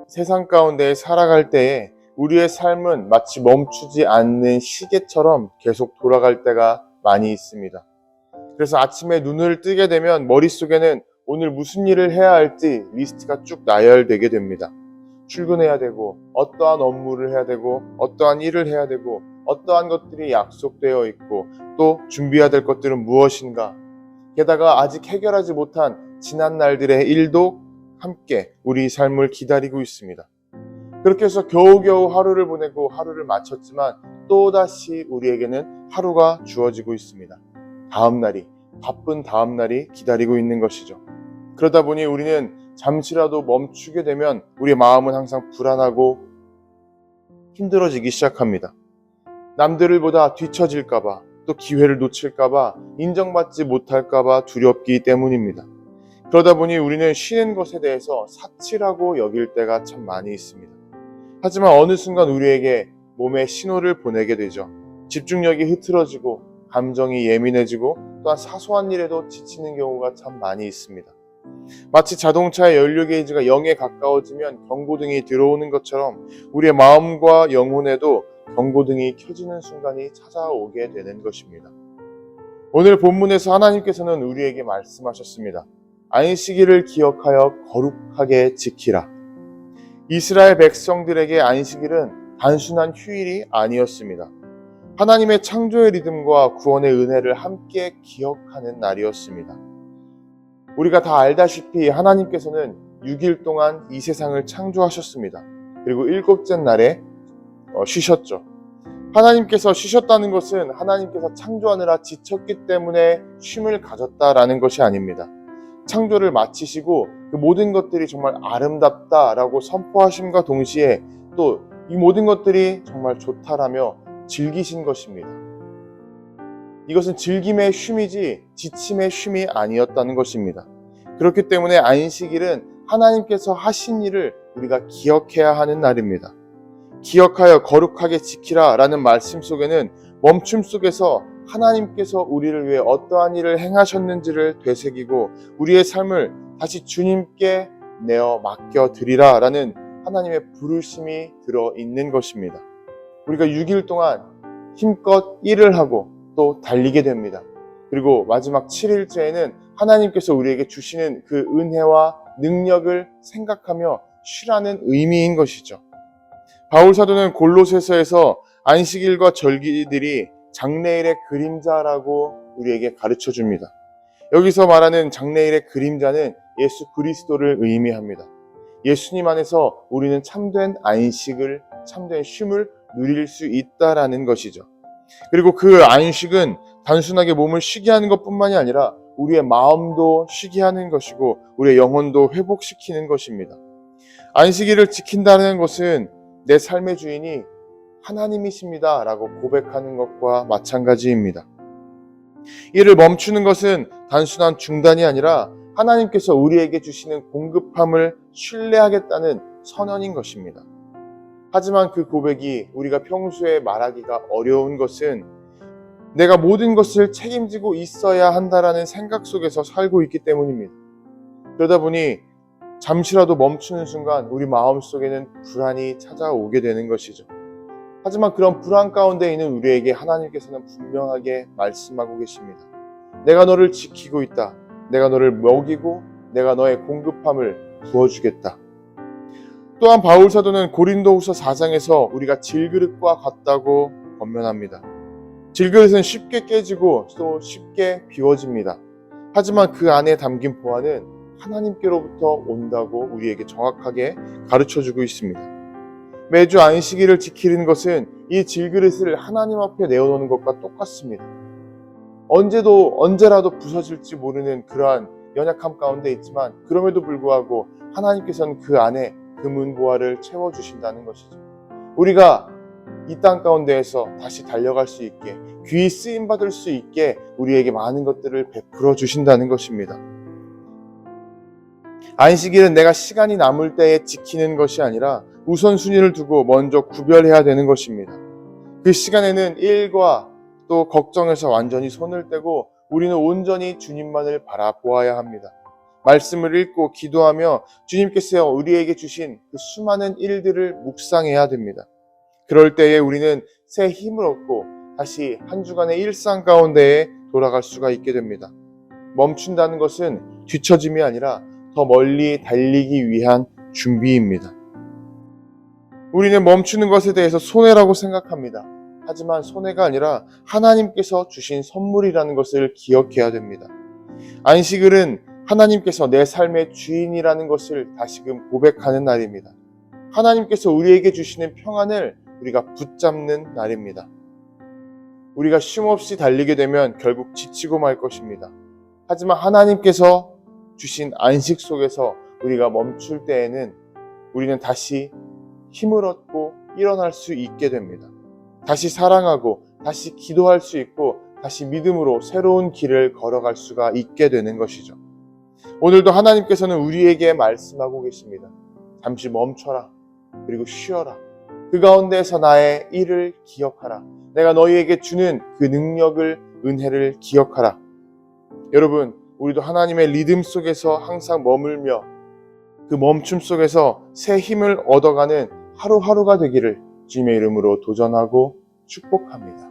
세상 가운데 살아갈 때에 우리의 삶은 마치 멈추지 않는 시계처럼 계속 돌아갈 때가 많이 있습니다. 그래서 아침에 눈을 뜨게 되면 머릿속에는 오늘 무슨 일을 해야 할지 리스트가 쭉 나열되게 됩니다. 출근해야 되고, 어떠한 업무를 해야 되고, 어떠한 일을 해야 되고, 어떠한 것들이 약속되어 있고, 또 준비해야 될 것들은 무엇인가. 게다가 아직 해결하지 못한 지난 날들의 일도 함께 우리 삶을 기다리고 있습니다. 그렇게 해서 겨우겨우 하루를 보내고 하루를 마쳤지만 또다시 우리에게는 하루가 주어지고 있습니다. 바쁜 다음 날이 기다리고 있는 것이죠. 그러다 보니 우리는 잠시라도 멈추게 되면 우리의 마음은 항상 불안하고 힘들어지기 시작합니다. 남들을 보다 뒤처질까봐, 또 기회를 놓칠까봐, 인정받지 못할까봐 두렵기 때문입니다. 그러다 보니 우리는 쉬는 것에 대해서 사치라고 여길 때가 참 많이 있습니다. 하지만 어느 순간 우리에게 몸에 신호를 보내게 되죠. 집중력이 흐트러지고 감정이 예민해지고 또한 사소한 일에도 지치는 경우가 참 많이 있습니다. 마치 자동차의 연료 게이지가 0에 가까워지면 경고등이 들어오는 것처럼 우리의 마음과 영혼에도 경고등이 켜지는 순간이 찾아오게 되는 것입니다. 오늘 본문에서 하나님께서는 우리에게 말씀하셨습니다. 안식일을 기억하여 거룩하게 지키라. 이스라엘 백성들에게 안식일은 단순한 휴일이 아니었습니다. 하나님의 창조의 리듬과 구원의 은혜를 함께 기억하는 날이었습니다. 우리가 다 알다시피 하나님께서는 6일 동안 이 세상을 창조하셨습니다. 그리고 7째 날에 쉬셨죠. 하나님께서 쉬셨다는 것은 하나님께서 창조하느라 지쳤기 때문에 쉼을 가졌다라는 것이 아닙니다. 창조를 마치시고 그 모든 것들이 정말 아름답다라고 선포하심과 동시에 또 이 모든 것들이 정말 좋다라며 즐기신 것입니다. 이것은 즐김의 쉼이지 지침의 쉼이 아니었다는 것입니다. 그렇기 때문에 안식일은 하나님께서 하신 일을 우리가 기억해야 하는 날입니다. 기억하여 거룩하게 지키라 라는 말씀 속에는 멈춤 속에서 하나님께서 우리를 위해 어떠한 일을 행하셨는지를 되새기고 우리의 삶을 다시 주님께 내어 맡겨드리라 라는 하나님의 부르심이 들어있는 것입니다. 우리가 6일 동안 힘껏 일을 하고 또 달리게 됩니다. 그리고 마지막 7일째에는 하나님께서 우리에게 주시는 그 은혜와 능력을 생각하며 쉬라는 의미인 것이죠. 바울 사도는 골로새서에서 안식일과 절기들이 장래일의 그림자라고 우리에게 가르쳐 줍니다. 여기서 말하는 장래일의 그림자는 예수 그리스도를 의미합니다. 예수님 안에서 우리는 참된 안식을, 참된 쉼을 누릴 수 있다라는 것이죠. 그리고 그 안식은 단순하게 몸을 쉬게 하는 것뿐만이 아니라 우리의 마음도 쉬게 하는 것이고 우리의 영혼도 회복시키는 것입니다. 안식일을 지킨다는 것은 내 삶의 주인이 하나님이십니다 라고 고백하는 것과 마찬가지입니다. 이를 멈추는 것은 단순한 중단이 아니라 하나님께서 우리에게 주시는 공급함을 신뢰하겠다는 선언인 것입니다. 하지만 그 고백이 우리가 평소에 말하기가 어려운 것은 내가 모든 것을 책임지고 있어야 한다라는 생각 속에서 살고 있기 때문입니다. 그러다 보니 잠시라도 멈추는 순간 우리 마음속에는 불안이 찾아오게 되는 것이죠. 하지만 그런 불안 가운데 있는 우리에게 하나님께서는 분명하게 말씀하고 계십니다. 내가 너를 지키고 있다. 내가 너를 먹이고 내가 너의 공급함을 부어주겠다. 또한 바울 사도는 고린도후서 4장에서 우리가 질그릇과 같다고 권면합니다. 질그릇은 쉽게 깨지고 또 쉽게 비워집니다. 하지만 그 안에 담긴 보화는 하나님께로부터 온다고 우리에게 정확하게 가르쳐주고 있습니다. 매주 안식일을 지키는 것은 이 질그릇을 하나님 앞에 내어놓는 것과 똑같습니다. 언제라도 부서질지 모르는 그러한 연약함 가운데 있지만 그럼에도 불구하고 하나님께서는 그 안에 금은보화를 채워주신다는 것이죠. 우리가 이 땅 가운데에서 다시 달려갈 수 있게 귀히 쓰임받을 수 있게 우리에게 많은 것들을 베풀어 주신다는 것입니다. 안식일은 내가 시간이 남을 때에 지키는 것이 아니라 우선순위를 두고 먼저 구별해야 되는 것입니다. 그 시간에는 일과 또 걱정에서 완전히 손을 떼고 우리는 온전히 주님만을 바라보아야 합니다. 말씀을 읽고 기도하며 주님께서 우리에게 주신 그 수많은 일들을 묵상해야 됩니다. 그럴 때에 우리는 새 힘을 얻고 다시 한 주간의 일상 가운데에 돌아갈 수가 있게 됩니다. 멈춘다는 것은 뒤처짐이 아니라 더 멀리 달리기 위한 준비입니다. 우리는 멈추는 것에 대해서 손해라고 생각합니다. 하지만 손해가 아니라 하나님께서 주신 선물이라는 것을 기억해야 됩니다. 안식일은 하나님께서 내 삶의 주인이라는 것을 다시금 고백하는 날입니다. 하나님께서 우리에게 주시는 평안을 우리가 붙잡는 날입니다. 우리가 쉼없이 달리게 되면 결국 지치고 말 것입니다. 하지만 하나님께서 주신 안식 속에서 우리가 멈출 때에는 우리는 다시 힘을 얻고 일어날 수 있게 됩니다. 다시 사랑하고 다시 기도할 수 있고 다시 믿음으로 새로운 길을 걸어갈 수가 있게 되는 것이죠. 오늘도 하나님께서는 우리에게 말씀하고 계십니다. 잠시 멈춰라. 그리고 쉬어라. 그 가운데서 나의 일을 기억하라. 내가 너희에게 주는 그 능력을, 은혜를 기억하라. 여러분, 우리도 하나님의 리듬 속에서 항상 머물며 그 멈춤 속에서 새 힘을 얻어가는 하루하루가 되기를 주님의 이름으로 도전하고 축복합니다.